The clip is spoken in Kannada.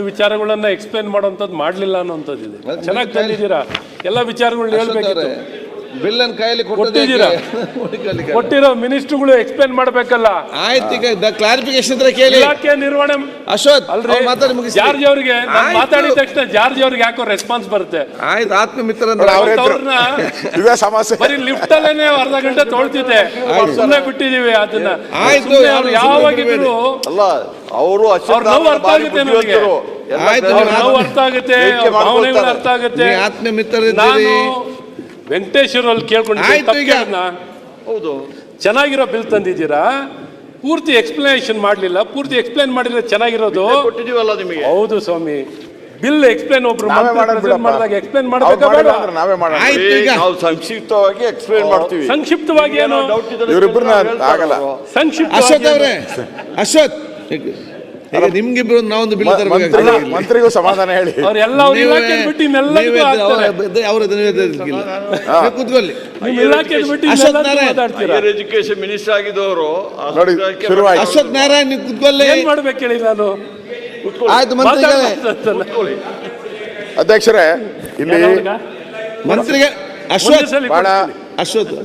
ಅಷ್ಟು ವಿಚಾರಗಳನ್ನ ಎಕ್ಸ್ಪ್ಲೇನ್ ಮಾಡೋಂಥದ್ದು ಮಾಡಲಿಲ್ಲ ಅನ್ನೋಂಥದ್ದು ಇದೆ. ಚೆನ್ನಾಗಿ ತಂದಿದ್ದೀರಾ, ಎಲ್ಲ ವಿಚಾರಗಳನ್ನ ಹೇಳ್ಬೇಕಿತ್ತು. ಬಿಲ್ ಅನ್ನು ಕೈಯಲ್ಲಿ ಕೊಟ್ಟಿದ್ದೀರಾ, ಕೊಟ್ಟಿರೋ ಮಿನಿಸ್ಟ್ರುಗಳು ಎಕ್ಸ್ಪ್ಲೇನ್ ಮಾಡಬೇಕಲ್ಲ. ಆಯ್ತು, ಈಗ ಕ್ಲಾರಿಫಿಕೇಶನ್ ಕೇಳಿ. ಇಲಾಖೆ ನಿರ್ವಹಣೆ ಅಶೋಕ್ ಅಲ್ರಿ, ಜಾರ್ಜ್ ಅವರಿಗೆ ಮಾತಾಡಿದ ತಕ್ಷಣ ಜಾರ್ಜ್ ಅವ್ರಿಗೆ ಯಾಕೋ ರೆಸ್ಪಾನ್ಸ್ ಬರುತ್ತೆ. ಆಯ್ತು, ಆತ್ಮಮಿತ್ರ ಬರೀ ಲಿಫ್ಟ್ ಅಲ್ಲೇನೆ ಅರ್ಧ ಗಂಟೆ ತೊಳ್ತಿದ್ದೆ, ಸುಮ್ಮನೆ ಬಿಟ್ಟಿದೀವಿ ಅದನ್ನ. ಆಯ್ತು, ಯಾವಾಗಿದ್ರು ಅವರು ನೋವು ಅರ್ಥ ಆಗುತ್ತೆ, ನನಗೆ ನೋವು ಅರ್ಥ ಆಗುತ್ತೆ, ಭಾವನೆಗಳು ಅರ್ಥ ಆಗುತ್ತೆ. ಆತ್ಮಮಿತ್ರ ನಾನು ವೆಂಕಟೇಶ್ವರ ಅಲ್ಲಿ ಕೇಳ್ಕೊಂಡು ಹೌದು, ಚೆನ್ನಾಗಿರೋ ಬಿಲ್ ತಂದಿದ್ದೀರಾ, ಪೂರ್ತಿ ಎಕ್ಸ್ಪ್ಲನೇಷನ್ ಮಾಡಲಿಲ್ಲ. ಪೂರ್ತಿ ಎಕ್ಸ್ಪ್ಲೇನ್ ಮಾಡಿದ್ರೆ ಚೆನ್ನಾಗಿರೋದು. ಕೊಟ್ಟಿದೀವಲ್ಲ ನಿಮಗೆ. ಹೌದು ಸ್ವಾಮಿ, ಬಿಲ್ ಎಕ್ಸ್ಪ್ಲೇನ್ ಒಬ್ರು ಮಾಡಿದಾಗ ಎಕ್ಸ್ಪ್ಲೇನ್ ಮಾಡಬೇಕಾ ಬೇಡ? ನಾವು ಸಂಕ್ಷಿಪ್ತವಾಗಿ ಎಕ್ಸ್ಪ್ಲೇನ್ ಮಾಡ್ತೀವಿ. ಸಂಕ್ಷಿಪ್ತವಾಗಿ ಏನು ಆಗಲ್ಲ. ಸಂಕ್ಷಿಪ್ತ ಅಶೋಕ್ ಅವರೇ, ಅಶೋಕ್ ನಿಮ್ಗಿಬ್ರು ನಾವೊಂದು ಬಿಲ್ ಮಂತ್ರಿಗೂ ಸಮಾಧಾನ ಹೇಳಿ. ಅವ್ರೆಲ್ಲ ಅವ್ರ ಇಲಾಖೆ ಬಿಟ್ಟು ಕೂತ್ಕೊಳ್ಳಿ. ಹೈಯರ್ ಎಜುಕೇಶನ್ ಮಿನಿಸ್ಟರ್ ಆಗಿದ್ದವರು ಅಶ್ವಥ್ ನಾರಾಯಣ್, ನೀವು ಕೂತ್ಕೊಳ್ಳಿ. ಏನ್ ಮಾಡ್ಬೇಕು ಹೇಳಿ ನಾನು? ಆಯ್ತು ಮಂತ್ರಿಗಳೇ, ಅಧ್ಯಕ್ಷರೇ, ಇಲ್ಲಿ ಮಂತ್ರಿಗೆ ಅಶ್ವಥ್